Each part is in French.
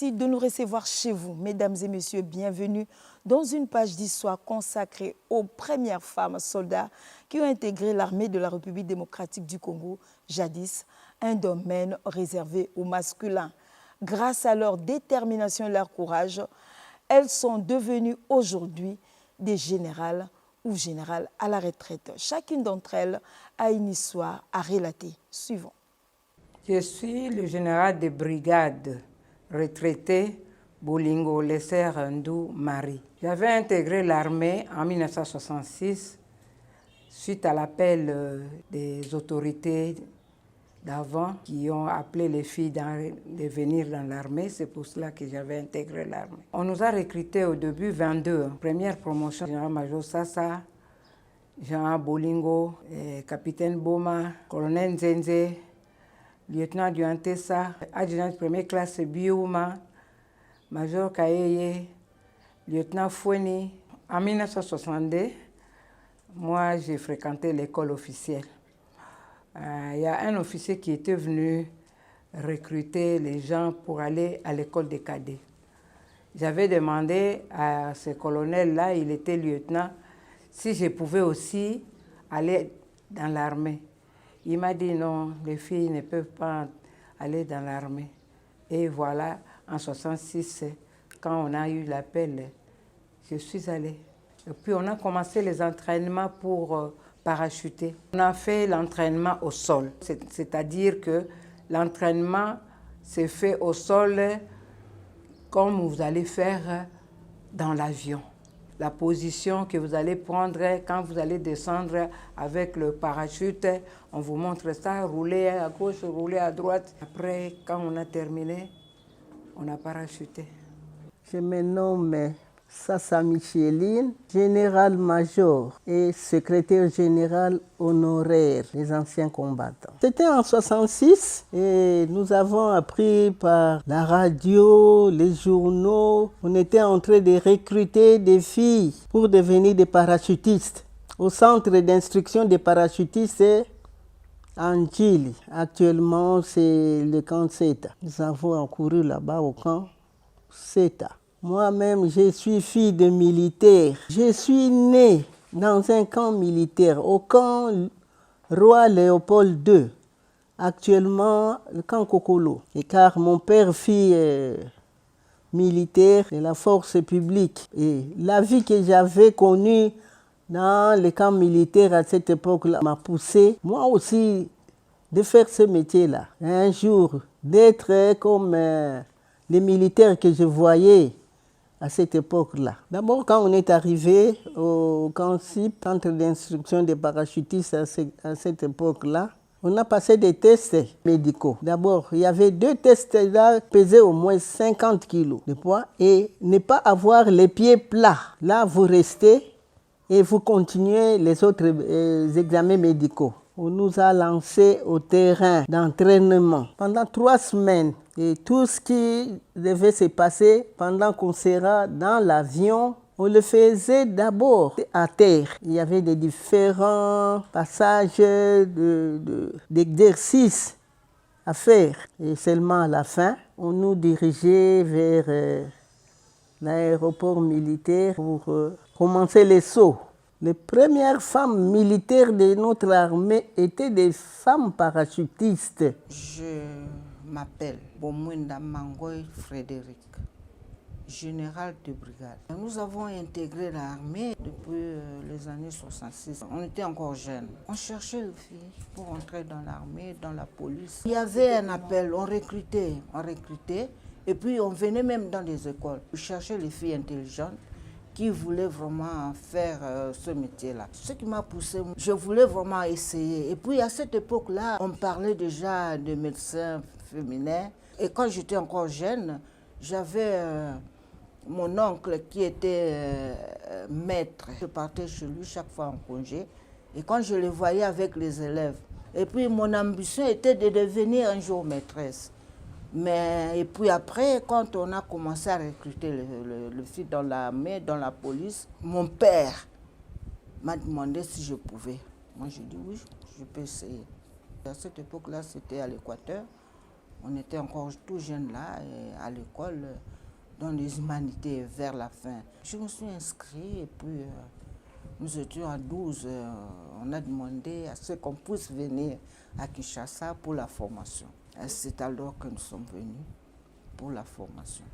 Merci de nous recevoir chez vous. Mesdames et messieurs, bienvenue dans une page d'histoire consacrée aux premières femmes soldats qui ont intégré l'armée de la République démocratique du Congo, jadis un domaine réservé aux masculins. Grâce à leur détermination et leur courage, elles sont devenues aujourd'hui des générales ou générales à la retraite. Chacune d'entre elles a une histoire à relater. Suivons. Je suis le général de brigade retraité Bolingo Lesser Ndou Marie. J'avais intégré l'armée en 1966 suite à l'appel des autorités d'avant qui ont appelé les filles de venir dans l'armée. C'est pour cela que j'avais intégré l'armée. On nous a recrutés au début 22. Première promotion, général-major Sassa, Jean Bolingo, capitaine Boma, colonel Nzenze, lieutenant du Antessa, adjudant de première classe Biouma, major Kaeye, lieutenant Foueni. En 1962, moi j'ai fréquenté l'école officielle. Il y a un officier qui était venu recruter les gens pour aller à l'école des cadets. J'avais demandé à ce colonel-là, il était lieutenant, si je pouvais aussi aller dans l'armée. Il m'a dit non, les filles ne peuvent pas aller dans l'armée. Et voilà, en 1966, quand on a eu l'appel, je suis allée. Et puis on a commencé les entraînements pour parachuter. On a fait l'entraînement au sol, c'est-à-dire que l'entraînement s'est fait au sol comme vous allez faire dans l'avion. La position que vous allez prendre quand vous allez descendre avec le parachute, on vous montre ça, rouler à gauche, rouler à droite. Après, quand on a terminé, on a parachuté. Je me nomme Sassa Micheline, général-major et secrétaire général honoraire des anciens combattants. C'était en 1966 et nous avons appris par la radio, les journaux, on était en train de recruter des filles pour devenir des parachutistes. Au centre d'instruction des parachutistes, en Chili. Actuellement, c'est le camp CETA. Nous avons couru là-bas au camp CETA. Moi-même, je suis fille de militaire. Je suis née dans un camp militaire, au camp Roi Léopold II, actuellement le camp Kokolo. Et car mon père fut militaire de la force publique. Et la vie que j'avais connue dans les camps militaires à cette époque-là m'a poussé, moi aussi, de faire ce métier-là. Un jour, d'être comme les militaires que je voyais à cette époque-là. D'abord, quand on est arrivé au camp CIP, centre d'instruction des parachutistes à cette époque-là, on a passé des tests médicaux. D'abord, il y avait 2 tests là, pesaient au moins 50 kilos de poids et ne pas avoir les pieds plats. Là, vous restez et vous continuez les autres examens médicaux. On nous a lancés au terrain d'entraînement pendant 3 semaines. Et tout ce qui devait se passer pendant qu'on sera dans l'avion, on le faisait d'abord à terre. Il y avait des différents passages d'exercices à faire. Et seulement à la fin, on nous dirigeait vers l'aéroport militaire pour commencer les sauts. Les premières femmes militaires de notre armée étaient des femmes parachutistes. Je m'appelle Bomwenda Mangoy Frédéric, général de brigade. Nous avons intégré l'armée depuis les années 66. On était encore jeunes. On cherchait les filles pour entrer dans l'armée, dans la police. Il y avait un appel, on recrutait. Et puis on venait même dans les écoles. On cherchait les filles intelligentes qui voulaient vraiment faire ce métier-là. Ce qui m'a poussé, je voulais vraiment essayer. Et puis à cette époque-là, on parlait déjà de médecins féminins. Et quand j'étais encore jeune, j'avais mon oncle qui était maître. Je partais chez lui chaque fois en congé. Et quand je le voyais avec les élèves, et puis mon ambition était de devenir un jour maîtresse. Et puis après, quand on a commencé à recruter le filles dans l'armée, dans la police, mon père m'a demandé si je pouvais. Moi, j'ai dit oui, je peux essayer. À cette époque-là, c'était à l'Équateur. On était encore tout jeunes là, à l'école, dans les humanités, vers la fin. Je me suis inscrit et puis nous étions à 12. On a demandé à ce qu'on puisse venir à Kinshasa pour la formation. C'est alors que nous sommes venus pour la formation,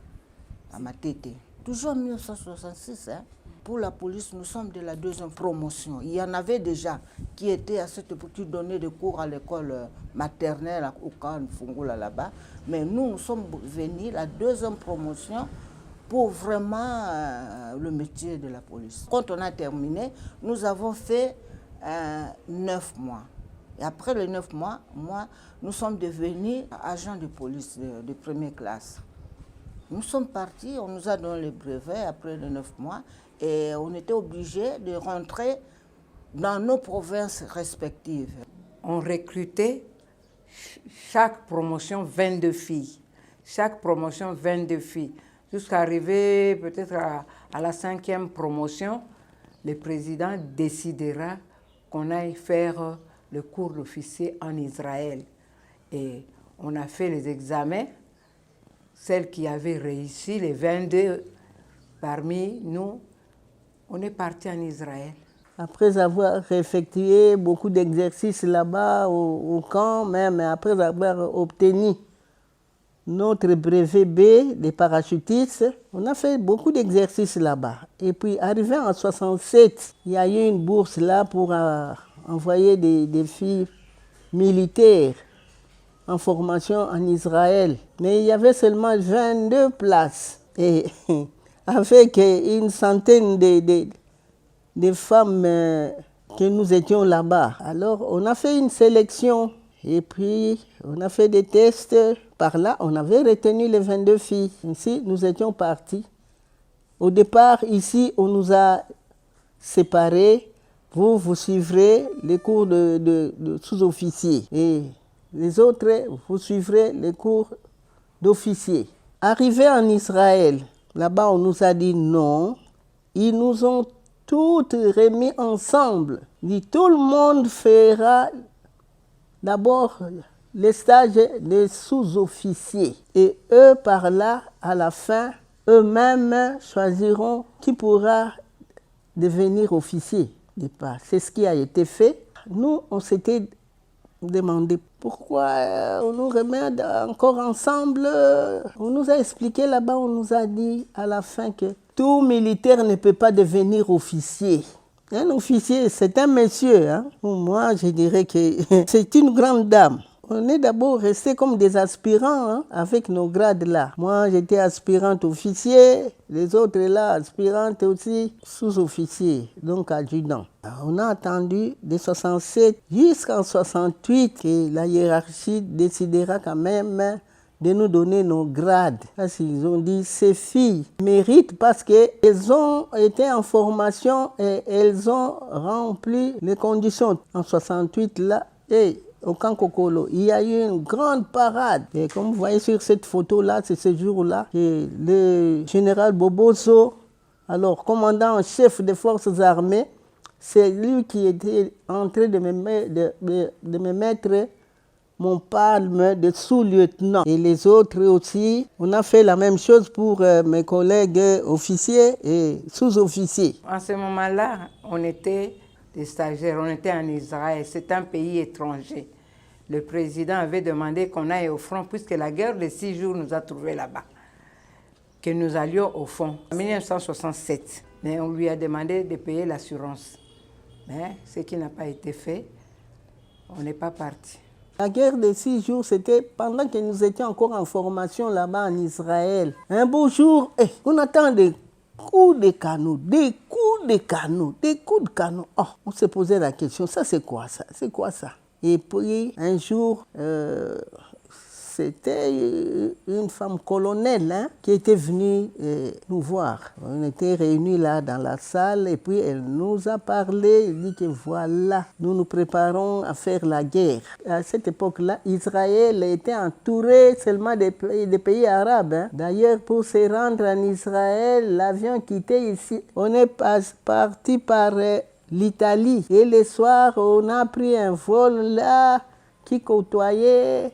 à Matete. Toujours en 1966, hein. Pour la police, nous sommes de la 2e promotion. Il y en avait déjà qui étaient à cette époque, qui donnaient des cours à l'école maternelle au camp Fungoula là-bas. Mais nous sommes venus la 2e promotion pour vraiment le métier de la police. Quand on a terminé, nous avons fait 9 mois. Et après les 9 mois, nous sommes devenus agents de police de première classe. Nous sommes partis, on nous a donné le brevet après les 9 mois et on était obligés de rentrer dans nos provinces respectives. On recrutait chaque promotion 22 filles. Chaque promotion 22 filles. Jusqu'à arriver peut-être à la 5e promotion, le président décidera qu'on aille faire le cours d'officier en Israël. Et on a fait les examens. Celles qui avaient réussi, les 22 parmi nous, on est partis en Israël. Après avoir effectué beaucoup d'exercices là-bas au camp, même après avoir obtenu notre brevet B des parachutistes, on a fait beaucoup d'exercices là-bas. Et puis, arrivé en 67, il y a eu une bourse là pour envoyer des filles militaires en formation en Israël. Mais il y avait seulement 22 places. Et avec une centaine de femmes que nous étions là-bas. Alors, on a fait une sélection. Et puis, on a fait des tests. Par là, on avait retenu les 22 filles. Ainsi, nous étions partis. Au départ, ici, on nous a séparés. Vous suivrez les cours de sous-officiers. Et les autres, vous suivrez les cours d'officiers. Arrivés en Israël, là-bas, on nous a dit non. Ils nous ont toutes remis ensemble. Dit, tout le monde fera d'abord les stages des sous-officiers. Et eux, par là, à la fin, eux-mêmes choisiront qui pourra devenir officier. C'est ce qui a été fait. Nous, on s'était demandé pourquoi on nous remet encore ensemble. On nous a expliqué là-bas, on nous a dit à la fin que tout militaire ne peut pas devenir officier. Un officier, c'est un monsieur. Hein. Moi, je dirais que c'est une grande dame. On est d'abord restés comme des aspirants hein, avec nos grades là. Moi, j'étais aspirante officier, les autres là, aspirantes aussi sous-officier, donc adjudant. On a attendu de 67 jusqu'en 68 que la hiérarchie décidera quand même de nous donner nos grades. Parce qu'ils ont dit, ces filles méritent parce qu'elles ont été en formation et elles ont rempli les conditions. En 68 là, au camp Kokolo, il y a eu une grande parade. Et comme vous voyez sur cette photo-là, c'est ce jour-là que le général Boboso, alors commandant en chef des forces armées, c'est lui qui était en train de me mettre mon palme de sous-lieutenant. Et les autres aussi, on a fait la même chose pour mes collègues officiers et sous-officiers. En ce moment-là, on était des stagiaires, on était en Israël, c'est un pays étranger. Le président avait demandé qu'on aille au front, puisque la guerre de 6 jours nous a trouvés là-bas, que nous allions au front en 1967. Mais on lui a demandé de payer l'assurance. Mais ce qui n'a pas été fait, on n'est pas parti. La guerre de 6 jours, c'était pendant que nous étions encore en formation là-bas en Israël. Un beau jour, on attend des coups de canot, des coups de canot, des coups de canot. Oh, on s'est posé la question, ça c'est quoi ça? C'est quoi ça? Et puis un jour, c'était une femme colonelle hein, qui était venue nous voir. On était réunis là dans la salle et puis elle nous a parlé, elle dit que voilà, nous nous préparons à faire la guerre. À cette époque-là, Israël était entouré seulement des pays arabes. Hein. D'ailleurs, pour se rendre en Israël, l'avion quittait ici. On est parti par l'Italie et le soir, on a pris un vol là qui côtoyait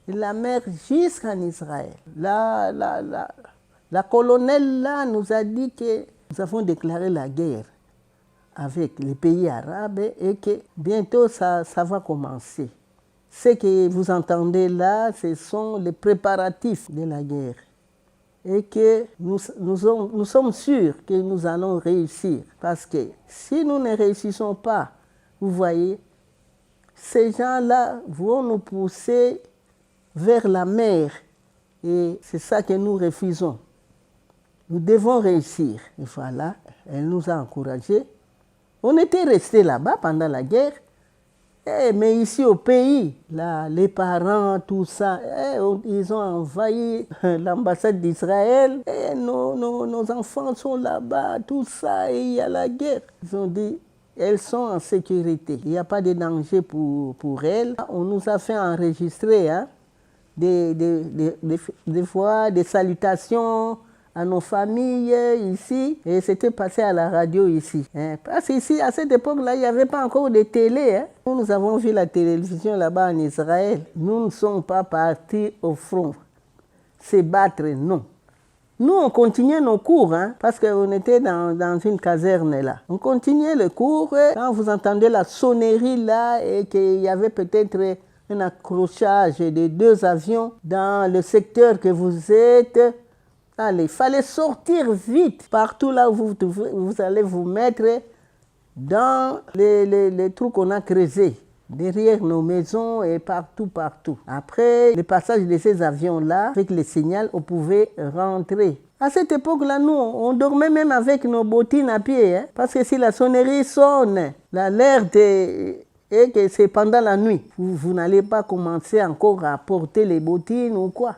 la mer jusqu'en Israël. La colonelle là nous a dit que nous avons déclaré la guerre avec les pays arabes et que bientôt ça va commencer. Ce que vous entendez là, ce sont les préparatifs de la guerre. Et que nous sommes sûrs que nous allons réussir. Parce que si nous ne réussissons pas, vous voyez, ces gens-là vont nous pousser vers la mer. Et c'est ça que nous refusons. Nous devons réussir. Et voilà, elle nous a encouragés. On était restés là-bas pendant la guerre. Mais ici au pays, là, les parents, tout ça, ils ont envahi l'ambassade d'Israël. Nos enfants sont là-bas, tout ça, et il y a la guerre. Ils ont dit, elles sont en sécurité. Il n'y a pas de danger pour elles. On nous a fait enregistrer des fois des salutations à nos familles ici, et c'était passé à la radio ici. Parce qu'ici, à cette époque-là, il n'y avait pas encore de télé. Nous avons vu la télévision là-bas en Israël. Nous ne sommes pas partis au front, se battre, non. Nous, on continuait nos cours, parce qu'on était dans une caserne là. On continuait le cours, quand vous entendez la sonnerie là, et qu'il y avait peut-être un accrochage de 2 avions dans le secteur que vous êtes, allez, il fallait sortir vite. Partout là où vous allez vous mettre dans les trous qu'on a creusés, derrière nos maisons et partout. Après le passage de ces avions-là, avec le signal, on pouvait rentrer. À cette époque-là, nous, on dormait même avec nos bottines à pied, parce que si la sonnerie sonne, l'alerte et que c'est pendant la nuit, vous n'allez pas commencer encore à porter les bottines ou quoi.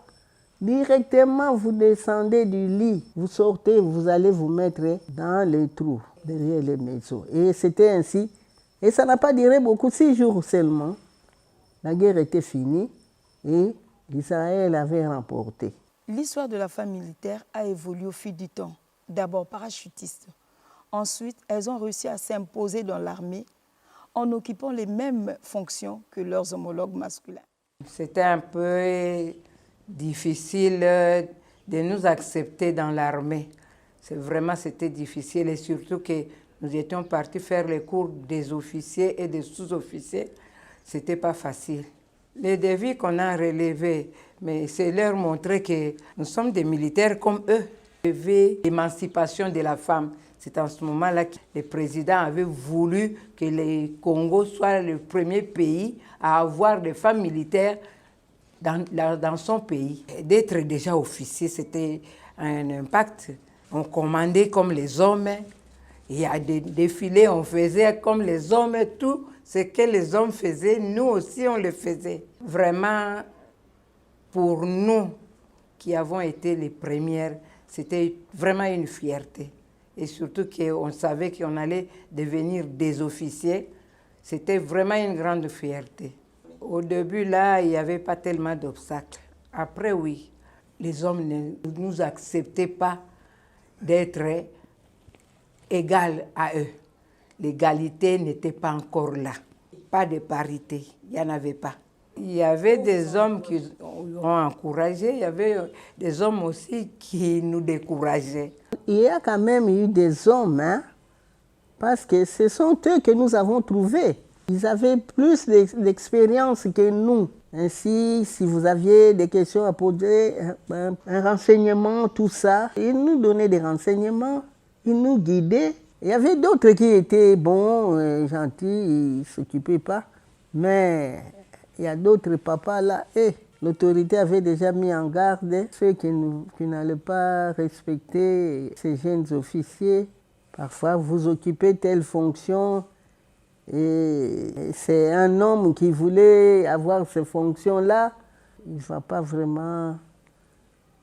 Directement, vous descendez du lit, vous sortez, vous allez vous mettre dans les trous, derrière les maisons. Et c'était ainsi. Et ça n'a pas duré beaucoup, 6 jours seulement. La guerre était finie et Israël avait remporté. L'histoire de la femme militaire a évolué au fil du temps. D'abord parachutistes. Ensuite, elles ont réussi à s'imposer dans l'armée en occupant les mêmes fonctions que leurs homologues masculins. C'était un peu difficile de nous accepter dans l'armée. C'était difficile et surtout que nous étions partis faire les cours des officiers et des sous-officiers. C'était pas facile. Les défis qu'on a relevés, mais c'est leur montrer que nous sommes des militaires comme eux. L'émancipation de la femme. C'est en ce moment-là que le président avait voulu que le Congo soit le premier pays à avoir des femmes militaires dans son pays. D'être déjà officier, c'était un impact. On commandait comme les hommes. Il y a des défilés, on faisait comme les hommes. Tout ce que les hommes faisaient, nous aussi on le faisait. Vraiment, pour nous qui avons été les premières, c'était vraiment une fierté. Et surtout qu'on savait qu'on allait devenir des officiers. C'était vraiment une grande fierté. Au début, là, il n'y avait pas tellement d'obstacles. Après, oui, les hommes ne nous acceptaient pas d'être égaux à eux. L'égalité n'était pas encore là. Pas de parité, il n'y en avait pas. Il y avait des hommes qui ont encouragé, il y avait des hommes aussi qui nous décourageaient. Il y a quand même eu des hommes, parce que ce sont eux que nous avons trouvés. Ils avaient plus d'expérience que nous. Ainsi, si vous aviez des questions à poser, un renseignement, tout ça, ils nous donnaient des renseignements, ils nous guidaient. Il y avait d'autres qui étaient bons, gentils, ils ne s'occupaient pas. Mais il y a d'autres papas là, l'autorité avait déjà mis en garde ceux qui n'allaient pas respecter ces jeunes officiers. Parfois, vous occupez telle fonction et c'est un homme qui voulait avoir ces fonctions-là. Il ne va pas vraiment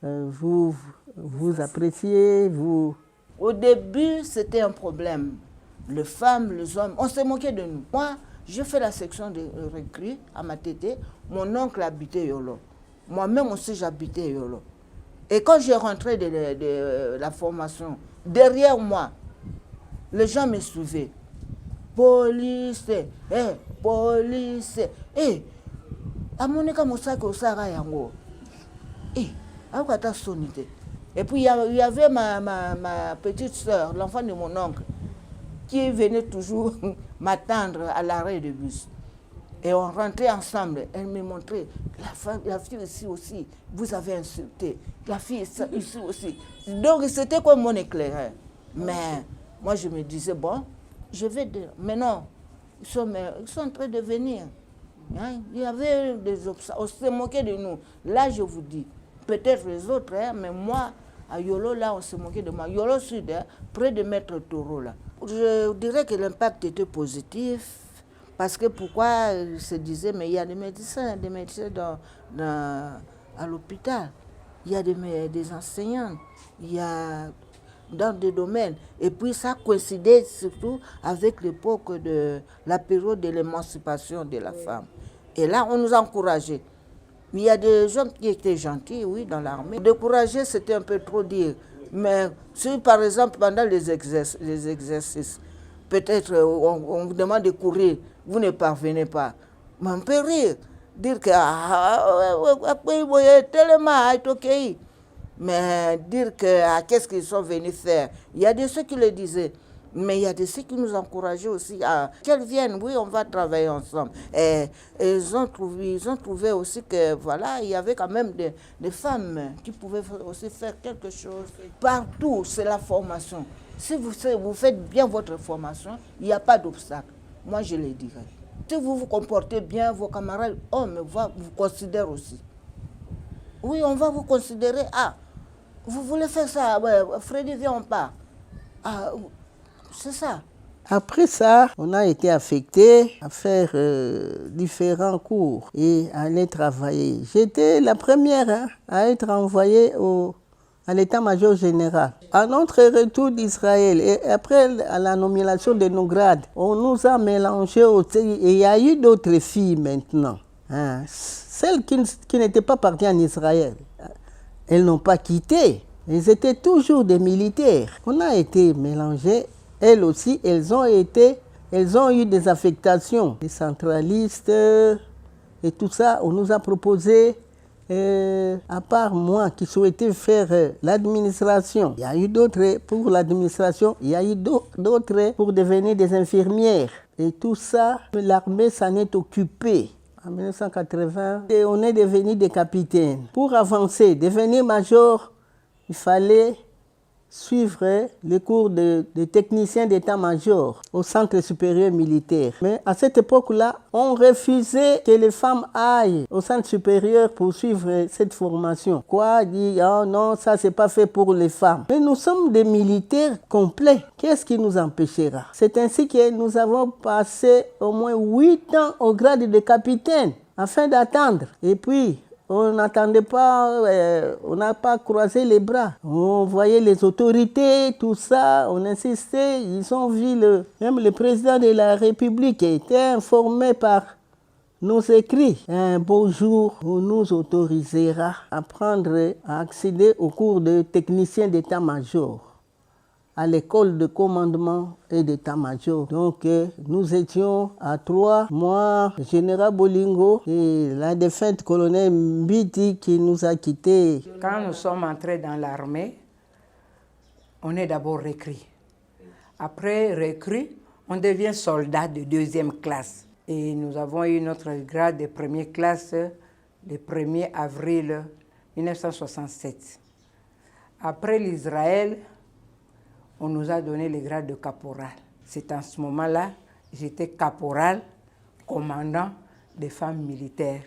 vous apprécier. Au début, c'était un problème. Les femmes, les hommes, on s'est moqué de nous. Moi, j'ai fait la section de recrues à Matete. Mon oncle habitait Yolo. Moi-même aussi, j'habitais Yolo. Et quand j'ai rentré de la formation, derrière moi, les gens me suivaient. Police, police. amoneka mosaka osaka yango. Et puis il y avait ma petite soeur, l'enfant de mon oncle, qui venait toujours m'attendre à l'arrêt de bus. Et on rentrait ensemble. Elle me montrait, la fille ici aussi, vous avez insulté. La fille ici aussi. Donc c'était comme mon éclaireur. Mais moi je me disais, bon, je vais dire, mais non, ils sont en train de venir. Hein? Il y avait des obstacles, on se moquait de nous. Là je vous dis, peut-être les autres, hein, mais moi, à Yolo, là, on se moquait de moi. Yolo Sud, hein, près de Maître Taureau, là. Je dirais que l'impact était positif, parce que pourquoi il se disait, mais il y a des médecins à l'hôpital, il y a des enseignants, il y a dans des domaines. Et puis ça coïncidait surtout avec l'époque de la période de l'émancipation de la femme. Et là, on nous encourageait. Il y a des gens qui étaient gentils, oui, dans l'armée. Décourager, c'était un peu trop dire. Mais si, par exemple, pendant les exercices, peut-être on vous demande de courir, vous ne parvenez pas. Mais on peut rire, dire que tellement, ok. Mais dire que qu'est-ce qu'ils sont venus faire. Il y a de ceux qui le disaient. Mais il y a de ceux qui nous encourageaient aussi à qu'elles viennent, oui, on va travailler ensemble. Et ils ont trouvé aussi que, voilà, il y avait quand même des femmes qui pouvaient aussi faire quelque chose. Partout, c'est la formation. Si vous faites bien votre formation, il n'y a pas d'obstacle. Moi, je le dirais. Si vous vous comportez bien, vos camarades hommes vous considèrent aussi. Oui, on va vous considérer. Ah, vous voulez faire ça, Freddy, viens, on part. Ah, c'est ça. Après ça, on a été affecté à faire différents cours et à aller travailler. J'étais la première à être envoyée à l'état-major général. À notre retour d'Israël, et après à la nomination de nos grades, on nous a mélangés aussi. Et il y a eu d'autres filles maintenant. Hein. Celles qui n'étaient pas parties en Israël, elles n'ont pas quitté. Elles étaient toujours des militaires. On a été mélangés. Elles aussi, elles ont eu des affectations. Les centralistes et tout ça, on nous a proposé, à part moi qui souhaitais faire l'administration, il y a eu d'autres pour l'administration, il y a eu d'autres pour devenir des infirmières. Et tout ça, l'armée s'en est occupée. En 1980, et on est devenus des capitaines. Pour avancer, devenir major, il fallait suivre les cours de technicien d'état-major au Centre supérieur militaire. Mais à cette époque-là, on refusait que les femmes aillent au Centre supérieur pour suivre cette formation. Quoi, dit, oh non, ça c'est pas fait pour les femmes. Mais nous sommes des militaires complets. Qu'est-ce qui nous empêchera? C'est ainsi que nous avons passé au moins 8 ans au grade de capitaine afin d'attendre. Et puis, on n'attendait pas, on n'a pas croisé les bras. On voyait les autorités, tout ça, on insistait. Ils ont vu, même le président de la République était informé par nos écrits. Un beau jour, on nous autorisera à accéder au cours de technicien d'état-major à l'école de commandement et d'état-major. Donc, nous étions à 3, moi, le général Bolingo et la défunte colonel Mbiti qui nous a quittés. Quand nous sommes entrés dans l'armée, on est d'abord recrue. Après recrue, on devient soldat de 2e classe. Et nous avons eu notre grade de 1er classe le 1er avril 1967. Après l'Israël, on nous a donné le grade de caporal. C'est en ce moment-là, j'étais caporal, commandant des femmes militaires,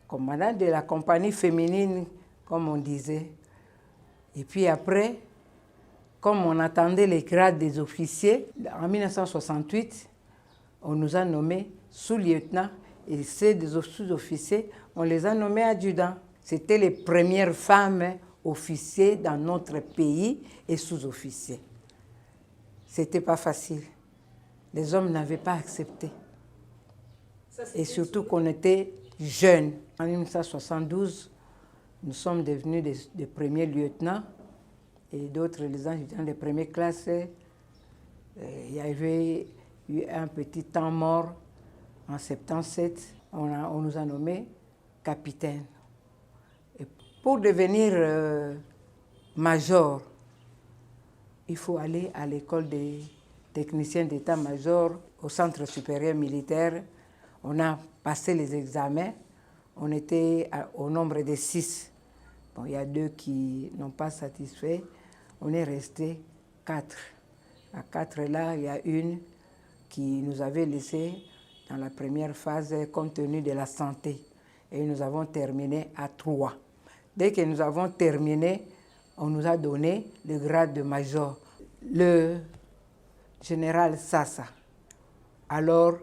commandant de la compagnie féminine, comme on disait. Et puis après, comme on attendait les grades des officiers, en 1968, on nous a nommés sous-lieutenants et ceux des sous-officiers, on les a nommés adjudants. C'était les premières femmes officiers dans notre pays et sous-officiers. C'était pas facile. Les hommes n'avaient pas accepté. Et surtout qu'on était jeunes. En 1972, nous sommes devenus des premiers lieutenants et d'autres, les adjudants de première classe. Il y avait eu un petit temps mort en 77. On nous a nommés capitaine. Et pour devenir major, il faut aller à l'école des techniciens d'état-major au Centre supérieur militaire. On a passé les examens. On était au nombre de 6. Bon, il y a 2 qui n'ont pas satisfait. On est resté 4. À 4 là, il y a une qui nous avait laissé dans la première phase compte tenu de la santé. Et nous avons terminé à 3. Dès que nous avons terminé, on nous a donné le grade de major. Le général Sassa, alors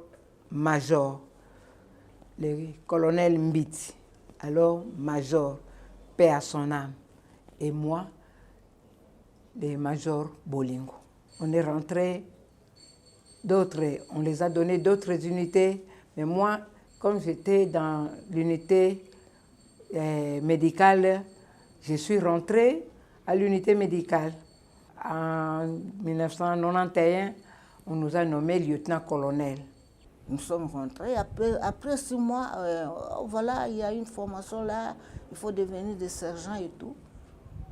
major. Le colonel Mbiti, alors major, paix à son âme. Et moi, le major Bolingo. On est rentré on les a donné d'autres unités, mais moi, comme j'étais dans l'unité médicale, je suis rentrée à l'unité médicale. En 1991, on nous a nommé lieutenant-colonel. Nous sommes rentrés. Après 6 mois, voilà, il y a une formation là, il faut devenir des sergents et tout.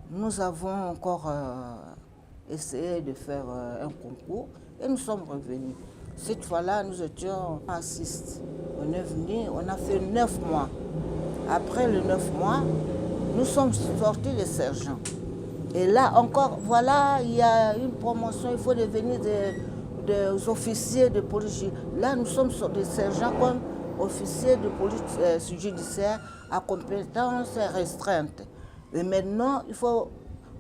Nous avons encore essayé de faire un concours et nous sommes revenus. Cette fois-là, nous étions en 6. On est venu, on a fait 9 mois. Après les 9 mois, nous sommes sortis des sergents. Et là encore, voilà, il y a une promotion, il faut devenir des officiers de police. Là, nous sommes sur des sergents comme officiers de police judiciaire à compétences restreintes. Et maintenant, il faut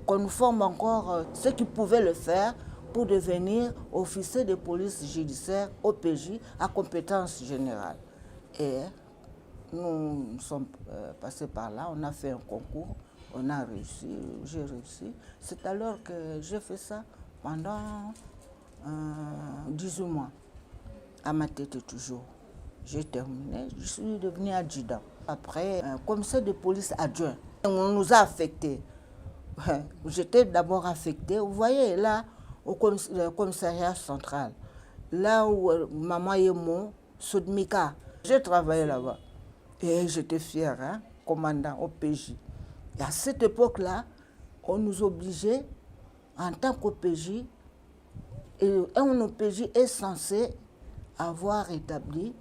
qu'on nous forme encore ceux qui pouvaient le faire pour devenir officier de police judiciaire, OPJ, à compétences générales. Et nous sommes passés par là, on a fait un concours, on a réussi, j'ai réussi. C'est alors que j'ai fait ça pendant 18 mois, à ma tête toujours. J'ai terminé, je suis devenue adjudant. Après, commissaire de police adjoint, on nous a affectés. J'étais d'abord affectée, vous voyez, là, au commissariat central, là où maman est mon Soudmika. J'ai travaillé là-bas et j'étais fière, hein, commandant au PJ. Et à cette époque-là, on nous obligeait, en tant qu'OPJ, et un OPJ est censé avoir établi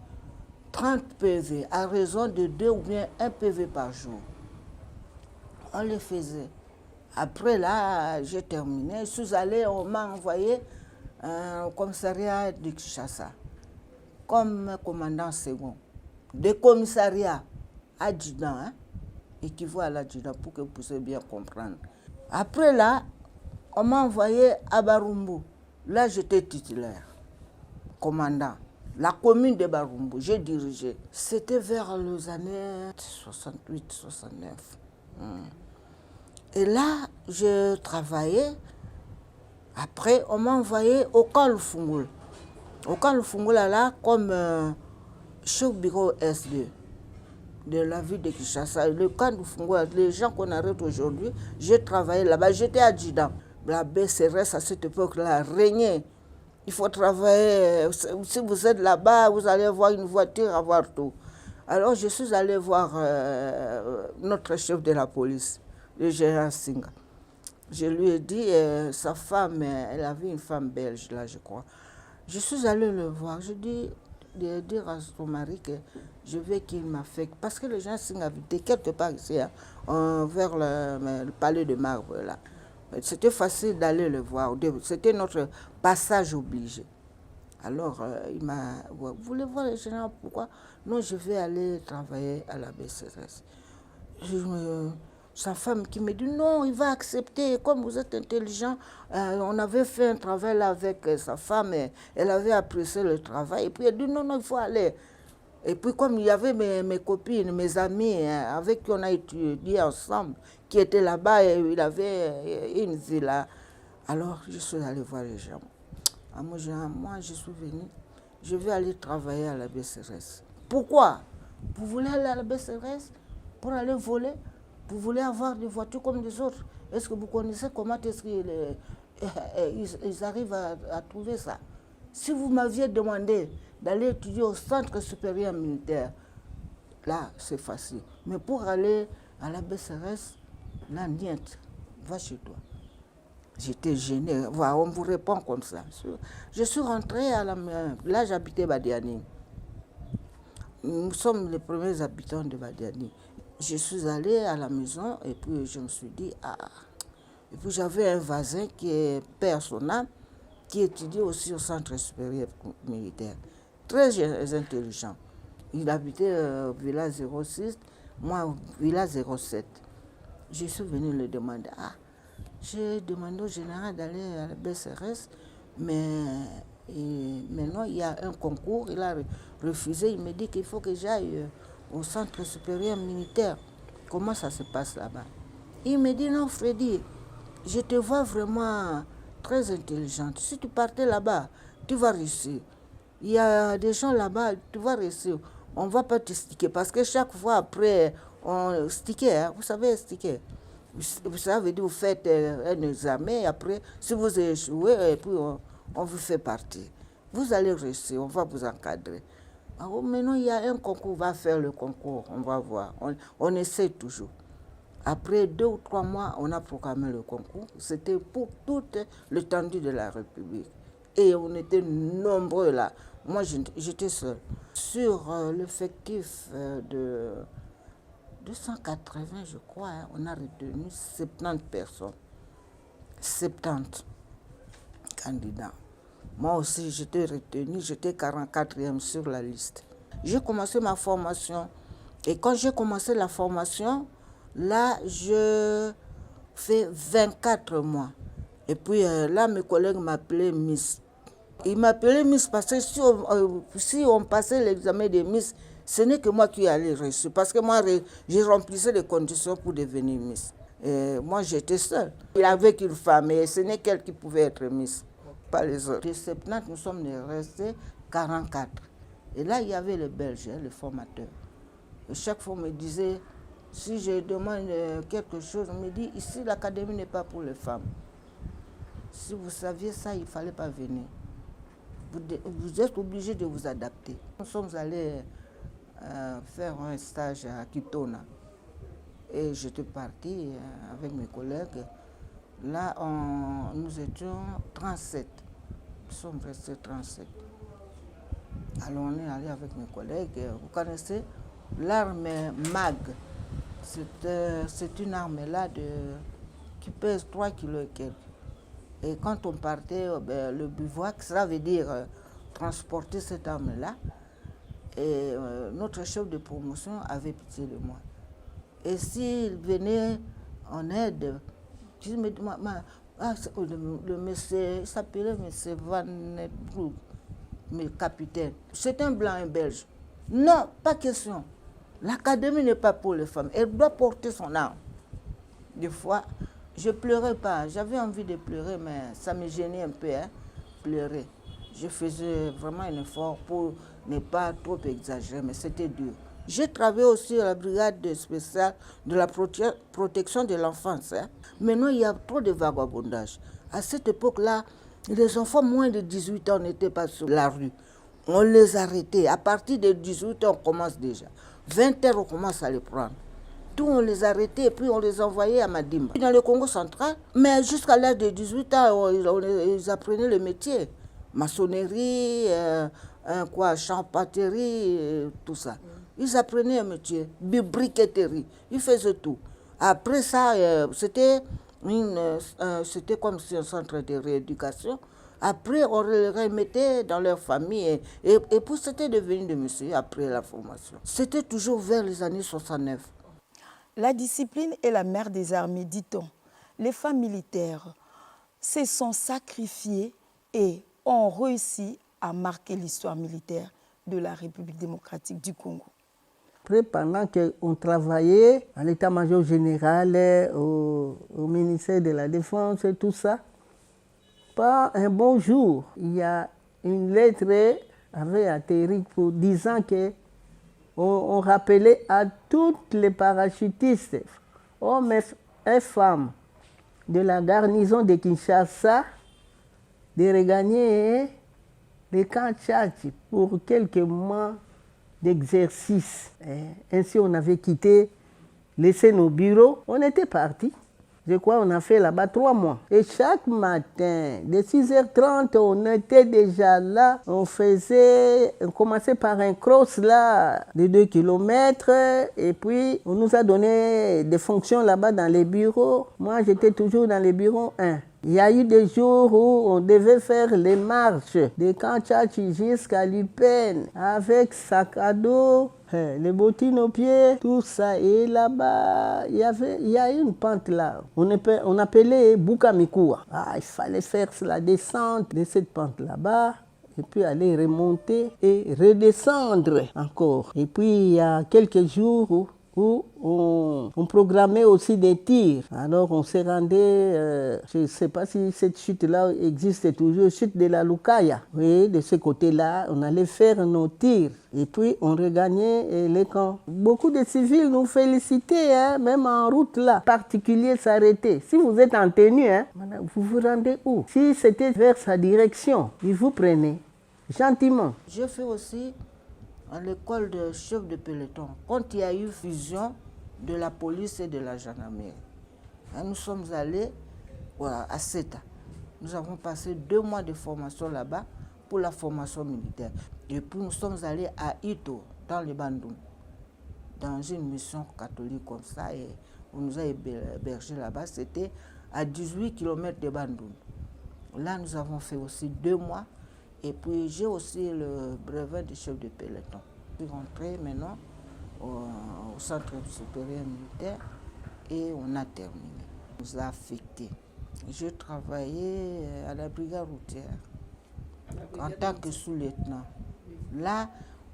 30 PV à raison de 2 ou bien 1 PV par jour. On les faisait. Après là, j'ai terminé. Je suis allée, on m'a envoyé au commissariat de Kinshasa comme commandant second. Des commissariats adjudant, hein, équivaut à l'adjudant pour que vous puissiez bien comprendre. Après là, on m'a envoyé à Barumbu. Là, j'étais titulaire, commandant. La commune de Barumbu, j'ai dirigé. C'était vers les années 68-69. Et là, je travaillais. Après, on m'a envoyé au camp Lufungula. Au camp Lufungula, là, comme chef bureau S2 de la ville de Kinshasa. Le camp Lufungula, les gens qu'on arrête aujourd'hui, j'ai travaillé là-bas. J'étais adjudant. La BCRS à cette époque-là régnait. Il faut travailler. Si vous êtes là-bas, vous allez voir une voiture, avoir tout. Alors, je suis allé voir notre chef de la police, le général Singa. Je lui ai dit, sa femme, elle avait une femme belge, là, je crois. Je suis allé le voir. Je dis, de dire à son mari que je veux qu'il m'affecte. Parce que le général Singa habitait quelque part ici, hein, vers le palais de Marbre, là. C'était facile d'aller le voir. C'était notre passage obligé. Alors, il m'a dit, vous voulez voir le général, pourquoi? Non, je vais aller travailler à la BCRS. Sa femme qui me dit, non, il va accepter, comme vous êtes intelligent. On avait fait un travail là avec sa femme, et elle avait apprécié le travail. Et puis elle dit, non, non, il faut aller. Et puis comme il y avait mes copines, mes amis, avec qui on a étudié ensemble, qui étaient là-bas, et il avait une villa. Alors, je suis allée voir les gens. Moi, je suis venue, je vais aller travailler à la BCRS. Pourquoi? Vous voulez aller à la BCRS pour aller voler? Vous voulez avoir des voitures comme les autres? Est-ce que vous connaissez comment est-ce qu'ils arrivent à trouver ça? Si vous m'aviez demandé d'aller étudier au Centre supérieur militaire, là, c'est facile. Mais pour aller à la BCRS, là, niet, va chez toi. J'étais gênée. Voilà, on vous répond comme ça. Je suis rentrée à la... Là, j'habitais Badiani. Nous sommes les premiers habitants de Badiani. Je suis allée à la maison et puis je me suis dit, ah. Et puis j'avais un voisin qui est père son âme, qui étudie aussi au centre supérieur militaire. Très intelligent. Il habitait Villa 06, moi Villa 07. Je suis venue le demander. Ah, j'ai demandé au général d'aller à la BCRS, mais maintenant il y a un concours, il a refusé. Il me dit qu'il faut que j'aille au centre supérieur militaire. Comment ça se passe là-bas? Il me dit non, Freddy, je te vois vraiment très intelligente. Si tu partais là-bas, tu vas réussir. Il y a des gens là-bas, tu vas réussir. On ne va pas te sticker parce que chaque fois après, on sticker, hein, vous savez sticker. Ça veut dire vous faites un examen et après, si vous échouez, et puis on vous fait partir. Vous allez réussir, on va vous encadrer. Alors maintenant, il y a un concours, on va faire le concours, on va voir. On essaie toujours. Après 2 ou 3 mois, on a programmé le concours. C'était pour toute l'étendue de la République. Et on était nombreux là. Moi, j'étais seule. Sur l'effectif de 280, je crois, hein, on a retenu 70 personnes. 70 candidats. Moi aussi, j'étais retenue, j'étais 44e sur la liste. J'ai commencé ma formation. Et quand j'ai commencé la formation, là, je fais 24 mois. Et puis là, mes collègues m'appelaient Miss. Ils m'appelaient Miss parce que si on passait l'examen de Miss, ce n'est que moi qui allais reçu. Parce que moi, j'ai remplissé les conditions pour devenir Miss. Et moi, j'étais seule. Il y avait qu'une femme, et ce n'est qu'elle qui pouvait être Miss, pas les autres. De 70, nous sommes restés 44. Et là, il y avait les Belges, les formateurs. Et chaque fois, on me disait, si je demande quelque chose, on me dit, ici, l'académie n'est pas pour les femmes. Si vous saviez ça, il ne fallait pas venir. Vous êtes obligé de vous adapter. Nous sommes allés faire un stage à Kitona. Et j'étais partie avec mes collègues. Là, nous étions 37. Nous sommes restés 37. Alors, on est allé avec mes collègues. Vous connaissez l'arme MAG. C'est une arme-là qui pèse 3 kilos et quelques. Et quand on partait, le bivouac, ça veut dire transporter cette arme-là. Et notre chef de promotion avait pitié de moi. Et s'il venait en aide, je me demande, le monsieur, il s'appelait M. Van Netbroek, le capitaine. C'est un blanc, un belge. Non, pas question. L'académie n'est pas pour les femmes. Elle doit porter son arme. Des fois, je ne pleurais pas. J'avais envie de pleurer, mais ça me gênait un peu, hein, pleurer. Je faisais vraiment un effort pour ne pas trop exagérer, mais c'était dur. J'ai travaillé aussi à la brigade spéciale de la protection de l'enfance. Hein. Maintenant, il y a trop de vagabondage. À cette époque-là, les enfants moins de 18 ans n'étaient pas sur la rue. On les arrêtait. À partir de 18 ans, on commence déjà. 20 heures, on commence à les prendre. Tout, on les arrêtait et puis on les envoyait à Madimba. Dans le Congo central, mais jusqu'à l'âge de 18 ans, ils apprenaient le métier. Maçonnerie, charpenterie, tout ça. Ils apprenaient un métier, briqueterie, ils faisaient tout. Après ça, c'était comme si un centre de rééducation. Après, on les remettait dans leur famille et puis c'était devenu des messieurs après la formation. C'était toujours vers les années 69. La discipline est la mère des armées, dit-on. Les femmes militaires se sont sacrifiées et ont réussi à marquer l'histoire militaire de la République démocratique du Congo. Après, pendant qu'on travaillait à l'état-major général, au ministère de la Défense et tout ça, pas un bon jour, il y a une lettre avait atterri pour disant que on rappelait à toutes les parachutistes, hommes et femmes de la garnison de Kinshasa, de regagner les camps Tchatchi pour quelques mois d'exercice. Ainsi, on avait quitté, laissé nos bureaux, on était partis. Je crois qu'on a fait là-bas 3 mois. Et chaque matin, de 6h30, on était déjà là. On commençait par un cross là de 2 km. Et puis, on nous a donné des fonctions là-bas dans les bureaux. Moi, j'étais toujours dans les bureaux 1. Il y a eu des jours où on devait faire les marches de Kanchachi jusqu'à Lupin avec sac à dos, les bottines aux pieds, tout ça. Et là-bas, il y a une pente là. On appelait Bukamikua. Il fallait faire la descente de cette pente là-bas. Et puis aller remonter et redescendre encore. Et puis il y a quelques jours où on programmait aussi des tirs. Alors on s'est rendu, je ne sais pas si cette chute-là existe toujours, chute de la Lukaya. Oui, de ce côté-là, on allait faire nos tirs. Et puis on regagnait les camps. Beaucoup de civils nous félicitaient, même en route là. Particuliers s'arrêtaient. Si vous êtes en tenue, vous vous rendez où? Si c'était vers sa direction, ils vous prenaient gentiment. Je fais aussi à l'école de chef de peloton, quand il y a eu fusion de la police et de la gendarmerie. Nous sommes allés à Seta. Nous avons passé 2 mois de formation là-bas pour la formation militaire. Et puis nous sommes allés à Ito, dans le Bandung, dans une mission catholique comme ça. Et on nous a hébergés là-bas. C'était à 18 km de Bandung. Là, nous avons fait aussi 2 mois. Et puis j'ai aussi le brevet de chef de peloton. Je suis rentré maintenant au centre supérieur militaire et on a terminé. On nous a affectés. Je travaillais à la brigade routière en tant que sous-lieutenant. Là,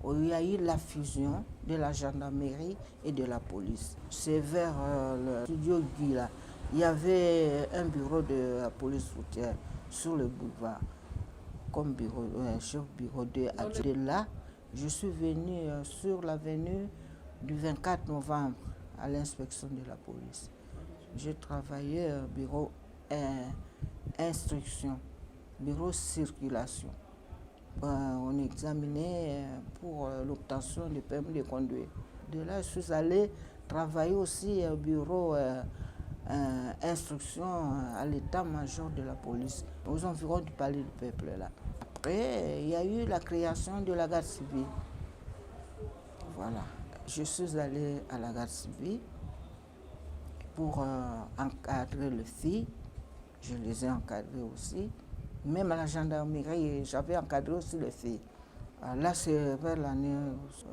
il y a eu la fusion de la gendarmerie et de la police. C'est vers le studio Guy là. Il y avait un bureau de la police routière sur le boulevard. Comme bureau, chef bureau de là, je suis venu sur l'avenue du 24 novembre à l'inspection de la police. J'ai travaillé au bureau instruction, bureau circulation. On examinait pour l'obtention du permis de conduire. De là, je suis allé travailler aussi au bureau instruction à l'état-major de la police, aux environs du palais du peuple là. Après, il y a eu la création de la garde civile. Voilà. Je suis allé à la garde civile pour encadrer les filles. Je les ai encadrées aussi. Même à la gendarmerie, j'avais encadré aussi les filles. Là, c'est vers l'année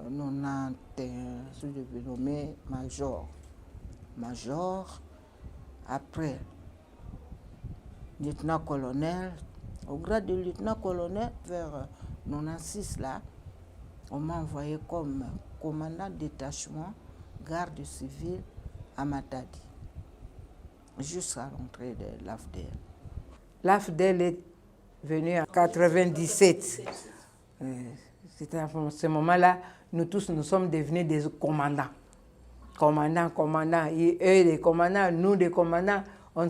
91, je suis devenu nommé major. Après, lieutenant-colonel. Au grade de lieutenant-colonel, vers 96, là, on m'a envoyé comme commandant de détachement, garde civile à Matadi, jusqu'à l'entrée de l'AFDEL. L'AFDEL est venu en 97. C'était à ce moment-là, nous tous, nous sommes devenus des commandants. Commandants. Et eux, des commandants, nous, des commandants. On ne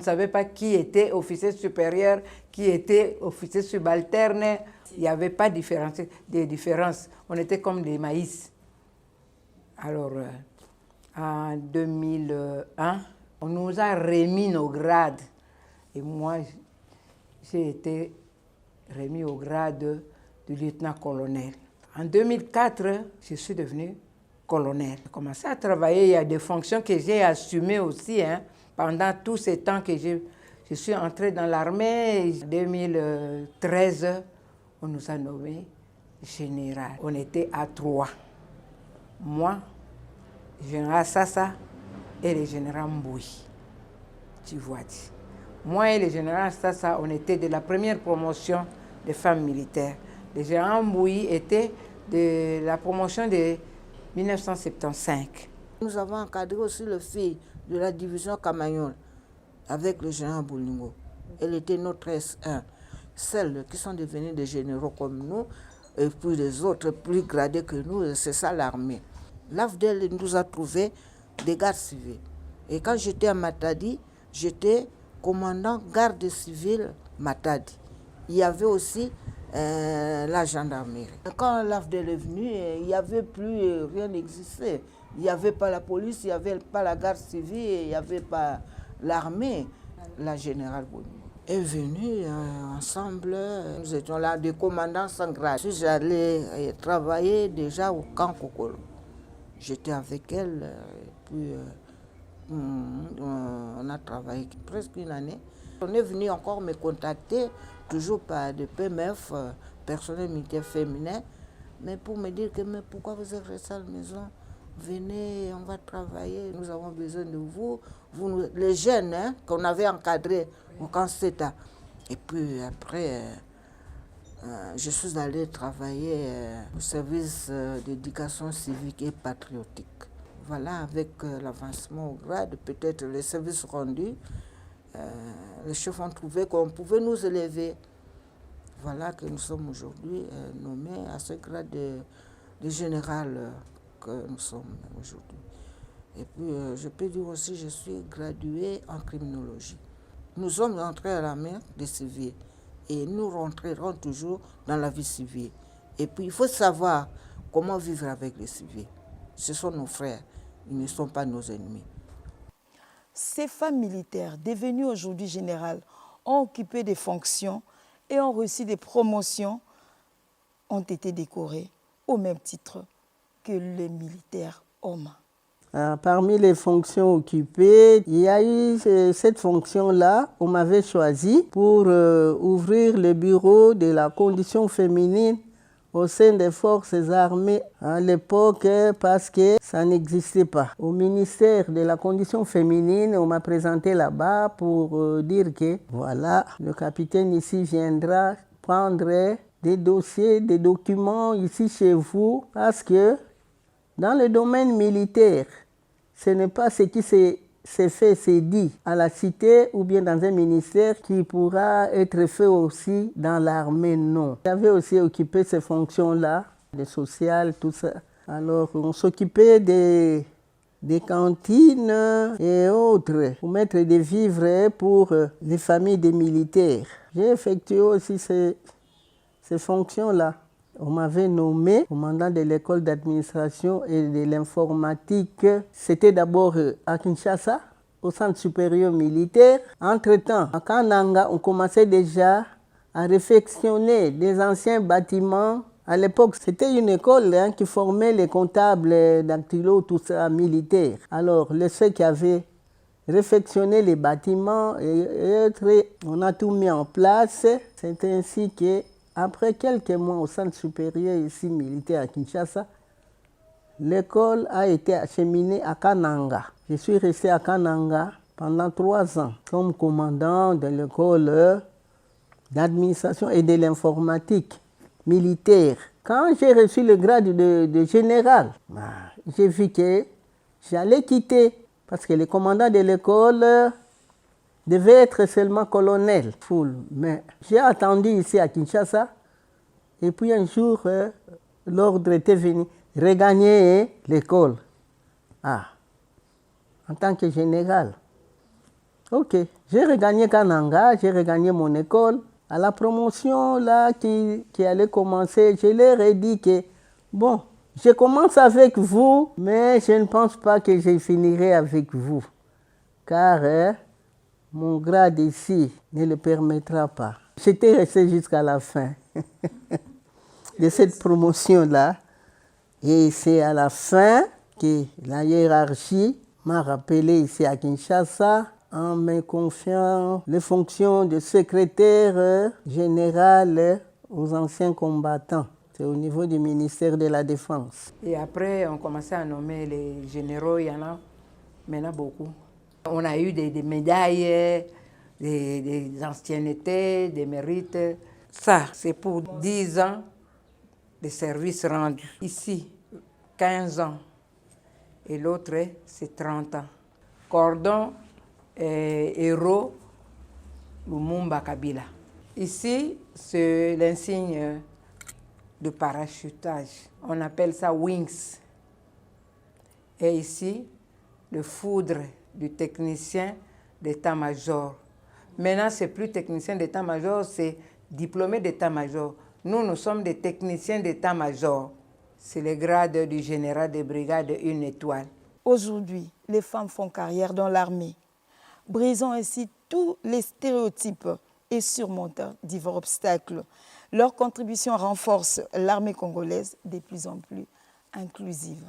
savait pas qui était officier supérieur, qui était officier subalterne. Il n'y avait pas de différence. On était comme des maïs. Alors, en 2001, on nous a remis nos grades. Et moi, j'ai été remis au grade de lieutenant-colonel. En 2004, je suis devenu colonel. J'ai commencé à travailler. Il y a des fonctions que j'ai assumées aussi, pendant tout ce temps que je suis entrée dans l'armée. En 2013, on nous a nommé général. On était à 3. Moi, le général Sassa et le général Mboui. Tu vois. Moi et le général Sassa, on était de la première promotion des femmes militaires. Le général Mboui était de la promotion de 1975. Nous avons encadré aussi les filles de la division Camagnol avec le général Bolingo. Elle était notre S1. Celles qui sont devenues des généraux comme nous, et puis les autres plus gradés que nous, c'est ça l'armée. L'AFDEL nous a trouvé des gardes civils. Et quand j'étais à Matadi, j'étais commandant garde civile Matadi. Il y avait aussi la gendarmerie. Quand l'AFDEL est venu, il n'y avait plus, rien n'existait. Il n'y avait pas la police, il n'y avait pas la garde civile, il n'y avait pas l'armée. La générale Boni est venue ensemble, nous étions là, des commandants sans grade. J'allais travailler déjà au camp Kokolo. J'étais avec elle, et puis on a travaillé presque une année. On est venu encore me contacter, toujours par des PMF, personnel militaire féminin, mais pour me dire que mais pourquoi vous êtes resté à la maison? Venez, on va travailler, nous avons besoin de vous. Les jeunes hein, qu'on avait encadrés au camp CETA. Et puis après, je suis allée travailler au service d'éducation civique et patriotique. Voilà, avec l'avancement au grade, peut-être les services rendus, les chefs ont trouvé qu'on pouvait nous élever. Voilà que nous sommes aujourd'hui nommés à ce grade de général que nous sommes aujourd'hui. Et puis, je peux dire aussi, je suis graduée en criminologie. Nous sommes entrés à la mer des civils et nous rentrerons toujours dans la vie civile. Et puis, il faut savoir comment vivre avec les civils. Ce sont nos frères, ils ne sont pas nos ennemis. Ces femmes militaires, devenues aujourd'hui générales, ont occupé des fonctions et ont reçu des promotions, ont été décorées au même titre que les militaires hommes. Parmi les fonctions occupées, il y a eu cette fonction-là, on m'avait choisi pour ouvrir le bureau de la condition féminine au sein des forces armées à l'époque parce que ça n'existait pas. Au ministère de la condition féminine, on m'a présenté là-bas pour dire que voilà, le capitaine ici viendra prendre des dossiers, des documents ici chez vous parce que dans le domaine militaire, ce n'est pas ce qui s'est fait, c'est dit à la cité ou bien dans un ministère qui pourra être fait aussi dans l'armée, non. J'avais aussi occupé ces fonctions-là, des sociales, tout ça. Alors, on s'occupait des cantines et autres pour mettre des vivres pour les familles des militaires. J'ai effectué aussi ces fonctions-là. On m'avait nommé commandant de l'école d'administration et de l'informatique. C'était d'abord à Kinshasa, au centre supérieur militaire. Entre-temps, à Kananga, on commençait déjà à réfectionner des anciens bâtiments. À l'époque, c'était une école qui formait les comptables dactylo, tout ça, militaires. Alors, ceux qui avaient réfectionné les bâtiments, on a tout mis en place. C'est ainsi que après quelques mois au centre supérieur ici militaire à Kinshasa, l'école a été acheminée à Kananga. Je suis resté à Kananga pendant 3 ans comme commandant de l'école d'administration et de l'informatique militaire. Quand j'ai reçu le grade de général, j'ai vu que j'allais quitter parce que le commandant de l'école devait être seulement colonel. Mais j'ai attendu ici à Kinshasa et puis un jour, l'ordre était venu regagner l'école. En tant que général. Ok, j'ai regagné Kananga, j'ai regagné mon école. À la promotion là qui allait commencer, je leur ai dit que bon, je commence avec vous, mais je ne pense pas que je finirai avec vous. Car mon grade ici ne le permettra pas. J'étais resté jusqu'à la fin de cette promotion-là. Et c'est à la fin que la hiérarchie m'a rappelé ici à Kinshasa en me confiant les fonctions de secrétaire général aux anciens combattants. C'est au niveau du ministère de la Défense. Et après, on commençait à nommer les généraux, il y en a maintenant beaucoup. On a eu des médailles, des anciennetés, des mérites. Ça, c'est pour 10 ans de service rendu. Ici, 15 ans. Et l'autre, c'est 30 ans. Cordon héros Lumumba Kabila. Ici, c'est l'insigne de parachutage. On appelle ça Wings. Et ici, le foudre du technicien d'état-major. Maintenant, c'est plus technicien d'état-major, c'est diplômé d'état-major. Nous, nous sommes des techniciens d'état-major. C'est le grade du général de brigade 1 étoile. Aujourd'hui, les femmes font carrière dans l'armée, brisant ainsi tous les stéréotypes et surmontant divers obstacles. Leur contribution renforce l'armée congolaise de plus en plus inclusive.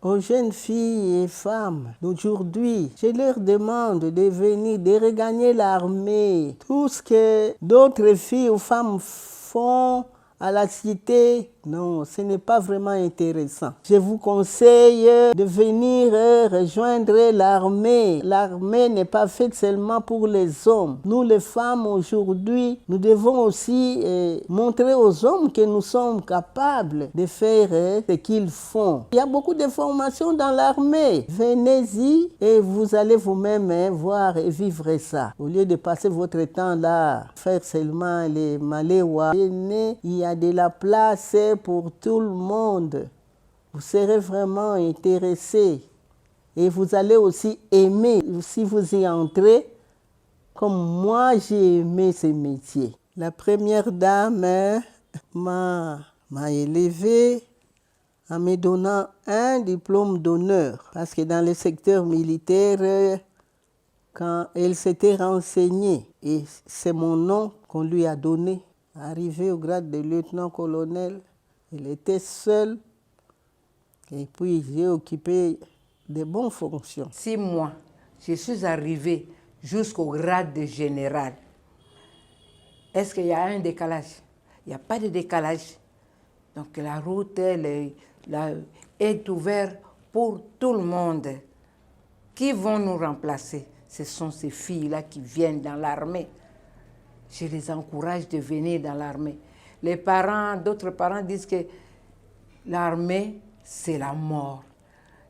Aux jeunes filles et femmes d'aujourd'hui, je leur demande de venir, de regagner l'armée. Tout ce que d'autres filles ou femmes font à la cité, non, ce n'est pas vraiment intéressant. Je vous conseille de venir rejoindre l'armée. L'armée n'est pas faite seulement pour les hommes. Nous, les femmes, aujourd'hui, nous devons aussi montrer aux hommes que nous sommes capables de faire ce qu'ils font. Il y a beaucoup de formations dans l'armée. Venez-y et vous allez vous-même voir et vivre ça. Au lieu de passer votre temps là, faire seulement les maléwa. Il y a de la place pour tout le monde. Vous serez vraiment intéressé et vous allez aussi aimer si vous y entrez comme moi j'ai aimé ce métier. La première dame m'a élevée en me donnant un diplôme d'honneur parce que dans le secteur militaire, quand elle s'était renseignée, et c'est mon nom qu'on lui a donné, arrivé au grade de lieutenant-colonel, elle était seule et puis j'ai occupé de bonnes fonctions. 6 mois, je suis arrivée jusqu'au grade de général. Est-ce qu'il y a un décalage? Il n'y a pas de décalage. Donc la route est ouverte pour tout le monde. Qui vont nous remplacer? Ce sont ces filles-là qui viennent dans l'armée. Je les encourage de venir dans l'armée. Les parents, d'autres parents disent que l'armée, c'est la mort.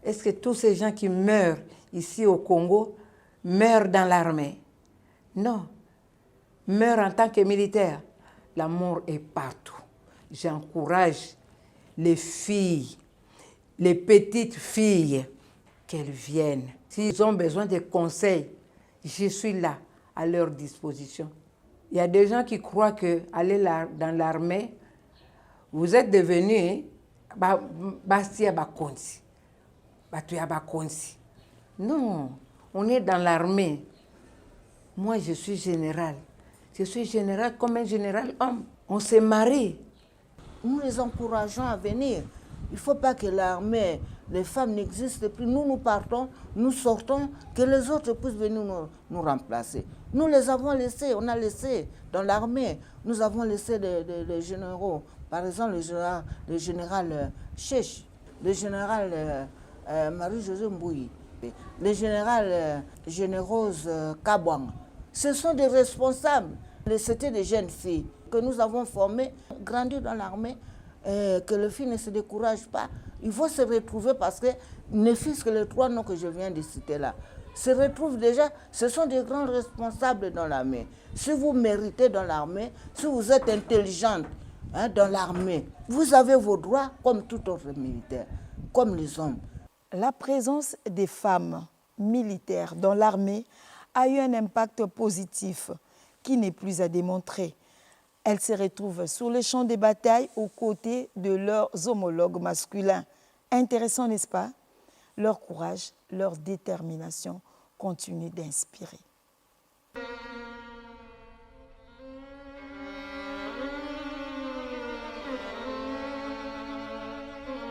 Est-ce que tous ces gens qui meurent ici au Congo meurent dans l'armée? Non. Meurent en tant que militaires. La mort est partout. J'encourage les filles, les petites filles, qu'elles viennent. S'ils ont besoin de conseils, je suis là, à leur disposition. Il y a des gens qui croient qu'aller dans l'armée, vous êtes devenu Bastia Bakonsi. Batuya Bakonsi. Non, on est dans l'armée. Moi, je suis général. Je suis général comme un général homme. On s'est marié. Nous les encourageons à venir. Il ne faut pas que l'armée, les femmes n'existent plus. Nous, nous partons, nous sortons, que les autres puissent venir nous remplacer. Nous les avons laissés, on a laissé dans l'armée. Nous avons laissé des généraux. Par exemple, le général Chech, le général Marie-Josée Mbouyi, le général Générose Kabouang. Ce sont des responsables. C'était des jeunes filles que nous avons formées, grandies dans l'armée. Que les filles ne se découragent pas. Il faut se retrouver parce que, ne fût-ce que les 3 noms que je viens de citer là, se retrouvent déjà, ce sont des grands responsables dans l'armée. Si vous méritez dans l'armée, si vous êtes intelligente dans l'armée, vous avez vos droits comme tout autre militaire, comme les hommes. La présence des femmes militaires dans l'armée a eu un impact positif qui n'est plus à démontrer. Elles se retrouvent sur les champs de bataille aux côtés de leurs homologues masculins. Intéressant, n'est-ce pas? Leur courage, leur détermination continuent d'inspirer.